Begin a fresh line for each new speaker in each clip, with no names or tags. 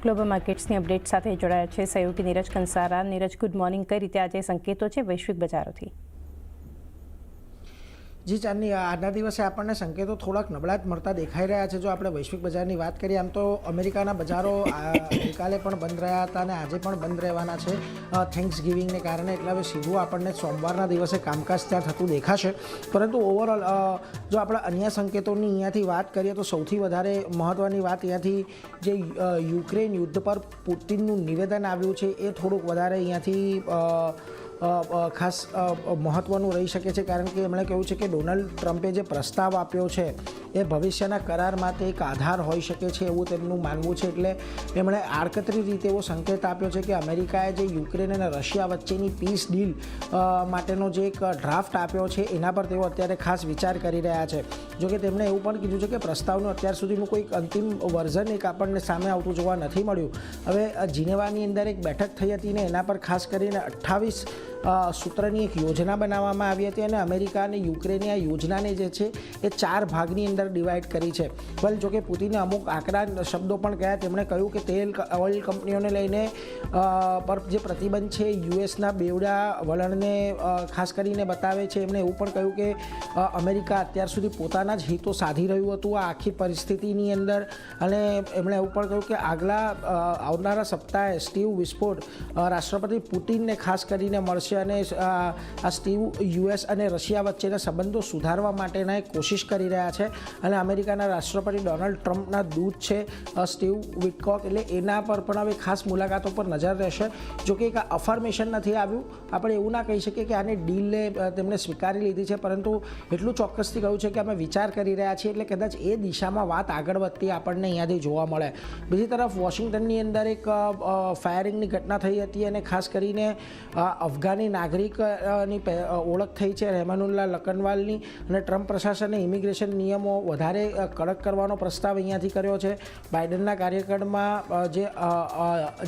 Global માર્કેટ્સની update સાથે જોડાયા છે સહયોગી નીરજ કંસારા। Neeraj, good morning. કઈ રીતે આજે સંકેતો છે વૈશ્વિક બજારોથી?
જી ચાંદની, આજના દિવસે આપણને સંકેતો થોડાક નબળા જ મળતા દેખાઈ રહ્યા છે। જો આપણે વૈશ્વિક બજારની વાત કરીએ, આમ તો અમેરિકાના બજારો ગઈકાલે પણ બંધ રહ્યા હતા અને આજે પણ બંધ રહેવાના છે થેન્ક્સ ગિવિંગને કારણે, એટલે હવે સીધું આપણને સોમવારના દિવસે કામકાજ ત્યાં થતું દેખાશે। પરંતુ ઓવરઓલ જો આપણે અન્ય સંકેતોની અહીંયાથી વાત કરીએ તો સૌથી વધારે મહત્ત્વની વાત અહીંયાથી જે યુક્રેન યુદ્ધ પર પુતિનનું નિવેદન આવ્યું છે એ થોડુંક વધારે અહીંયાથી ખાસ મહત્ત્વનું રહી શકે છે, કારણ કે એમણે કહ્યું છે કે ડોનાલ્ડ ટ્રમ્પે જે પ્રસ્તાવ આપ્યો છે એ ભવિષ્યના કરાર માટે એક આધાર હોઈ શકે છે એવું તેમનું માનવું છે। એટલે એમણે આડકતરી રીતે એવો સંકેત આપ્યો છે કે અમેરિકાએ જે યુક્રેન અને રશિયા વચ્ચેની પીસ ડીલ માટેનો જે એક ડ્રાફ્ટ આપ્યો છે એના પર તેઓ અત્યારે ખાસ વિચાર કરી રહ્યા છે। જોકે તેમણે એવું પણ કીધું છે કે પ્રસ્તાવનું અત્યાર સુધીનું કોઈ અંતિમ વર્ઝન એક આપણને સામે આવતું જોવા નથી મળ્યું। હવે જીનેવાની અંદર એક બેઠક થઈ હતી ને એના પર ખાસ કરીને 28 સૂત્રની એક યોજના બનાવવામાં આવી હતી અને અમેરિકા અને યુક્રેને આ યોજનાને જે છે એ 4 ભાગની અંદર ડિવાઈડ કરી છે। વેલ, જોકે પુતિને અમુક આંકડા શબ્દો પણ કહ્યા। તેમણે કહ્યું કે તેલ ઓઇલ કંપનીઓને લઈને પર જે પ્રતિબંધ છે યુએસના બેવડા વલણને ખાસ કરીને બતાવે છે। એમણે એવું પણ કહ્યું કે અમેરિકા અત્યાર સુધી પોતાના જ હિતો સાધી રહ્યું હતું આ આખી પરિસ્થિતિની અંદર, અને એમણે એવું પણ કહ્યું કે આવનારા સપ્તાહે સ્ટીવ વિસ્ફોટ રાષ્ટ્રપતિ પુતિનને ખાસ કરીને મળશે અને આ સ્ટીવ યુએસ અને રશિયા વચ્ચેના સંબંધો સુધારવા માટેના એક કોશિશ કરી રહ્યા છે। અને અમેરિકાના રાષ્ટ્રપતિ ડોનાલ્ડ ટ્રમ્પના દૂત છે સ્ટીવ વિટકોક, એટલે એના પર પણ હવે ખાસ મુલાકાતો પર નજર રહેશે। જોકે એક અફર્મેશન નથી આવ્યું, આપણે એવું ના કહી શકીએ કે આને ડીલને તેમણે સ્વીકારી લીધી છે, પરંતુ એટલું ચોક્કસથી કહ્યું છે કે અમે વિચાર કરી રહ્યા છીએ, એટલે કદાચ એ દિશામાં વાત આગળ વધતી આપણને અહીંયાથી જોવા મળે। બીજી તરફ વોશિંગ્ટનની અંદર એક ફાયરિંગની ઘટના થઈ હતી અને ખાસ કરીને અફઘાની નાગરિકની ઓળખ થઈ છે રહેમાનુલ્લાહ લકનવાલની, અને ટ્રમ્પ પ્રશાસને ઇમિગ્રેશન નિયમો વધારે કડક કરવાનો પ્રસ્તાવ અહીંયાથી કર્યો છે। બાઇડનના કાર્યકાળમાં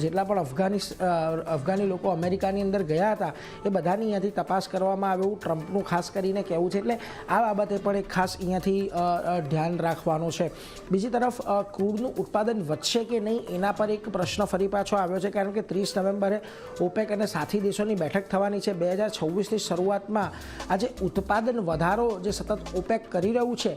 જેટલા પણ અફઘાની લોકો અમેરિકાની અંદર ગયા હતા એ બધાની અહીંયાથી તપાસ કરવામાં આવે એવું ટ્રમ્પનું ખાસ કરીને કહેવું છે। એટલે આ બાબતે પણ એક ખાસ અહીંયાથી ધ્યાન રાખવાનું છે। બીજી તરફ ક્રૂડનું ઉત્પાદન વધશે કે નહીં એના પર એક પ્રશ્ન ફરી પાછો આવ્યો છે, કારણ કે 30 નવેમ્બરે ઓપેક અને સાથી દેશોની બેઠક થવાની છે। 2026ની શરૂઆતમાં આજે ઉત્પાદન વધારો જે સતત ઓપેક કરી રહ્યું છે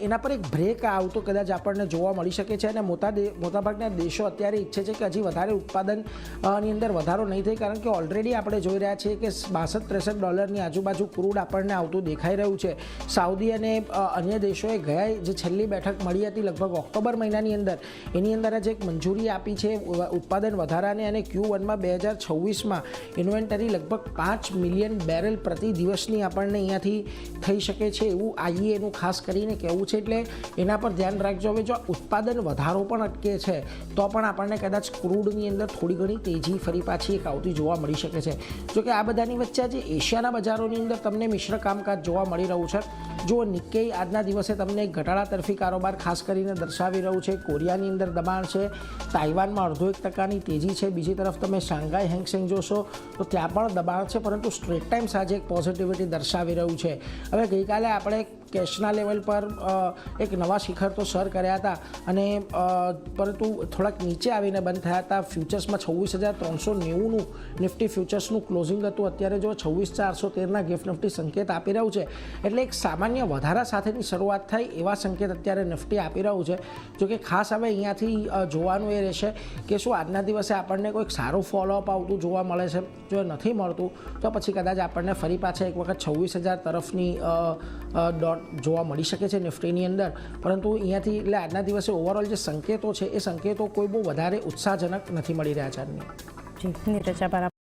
એના પર એક બ્રેક આવતો કદાચ આપણને જોવા મળી શકે છે, અને મોટાભાગના દેશો અત્યારે ઈચ્છે છે કે હજી વધારે ઉત્પાદનની અંદર વધારો નહીં થાય, કારણ કે ઓલરેડી આપણે જોઈ રહ્યા છીએ કે $62-63 આજુબાજુ ક્રૂડ આપણને આવતું દેખાઈ રહ્યું છે। સાઉદી અને અન્ય દેશોએ ગયા જે છેલ્લી બેઠક મળી હતી લગભગ ઓક્ટોબર મહિનાની અંદર, એની અંદર જ એક મંજૂરી આપી છે ઉત્પાદન વધારાને, અને Q1માં 2026માં ઇન્વેન્ટરી લગભગ 5 મિલિયન બેરલ પ્રતિ દિવસની આપણને અહીંયાથી થઈ શકે છે એવું આઈઈએનું ખાસ કરીને કહેવું છે। એટલે એના પર ધ્યાન રાખજો। હવે જો ઉત્પાદન વધારો પણ અટકે છે તો પણ આપણને કદાચ ક્રૂડની અંદર થોડી ઘણી તેજી ફરી પાછી એક આવતી જોવા મળી શકે છે। જોકે આ બધાની વચ્ચે આજે એશિયાના બજારોની અંદર તમને મિશ્ર કામકાજ જોવા મળી રહ્યું છે। જો નિક્કેઈ આજના દિવસે તમને ઘટાડા તરફી કારોબાર ખાસ કરીને દર્શાવી રહ્યું છે। કોરિયાની અંદર દબાણ છે, તાઇવાનમાં 0.5% તેજી છે। બીજી તરફ તમે શાંઘાઈ હેંગસેંગ જોશો તો ત્યાં પણ દબાણ છે, પરંતુ સ્ટ્રેટ ટાઈમ્સ આજે એક પોઝિટિવિટી દર્શાવી રહ્યું છે। હવે ગઈકાલે આપણે કેશના લેવલ પર એક નવા શિખર તો સર કર્યા હતા, અને પરંતુ થોડાક નીચે આવીને બંધ થયા હતા। ફ્યુચર્સમાં 26,390નું નિફ્ટી ફ્યુચર્સનું ક્લોઝિંગ હતું। અત્યારે જો 26,413ના ગિફ્ટ નિફ્ટી સંકેત આપી રહ્યું છે, એટલે એક સામાન્ય વધારા સાથેની શરૂઆત થાય એવા સંકેત અત્યારે નિફ્ટી આપી રહ્યું છે। જોકે ખાસ હવે અહીંયાથી જોવાનું એ રહેશે કે શું આજના દિવસે આપણને કોઈક સારું ફોલોઅપ આવતું જોવા મળે છે। જો નથી મળતું તો પછી કદાચ આપણને ફરી પાછા એક વખત 26,000 તરફની ડોટ જોવા મળી શકે છે નિફ્ટીની અંદર, પરંતુ અહીંયાથી એટલે આજના દિવસે ઓવરઓલ જે સંકેતો છે એ સંકેતો કોઈ બહુ વધારે ઉત્સાહજનક નથી મળી રહ્યા છે।
જી નીરજ, આભાર।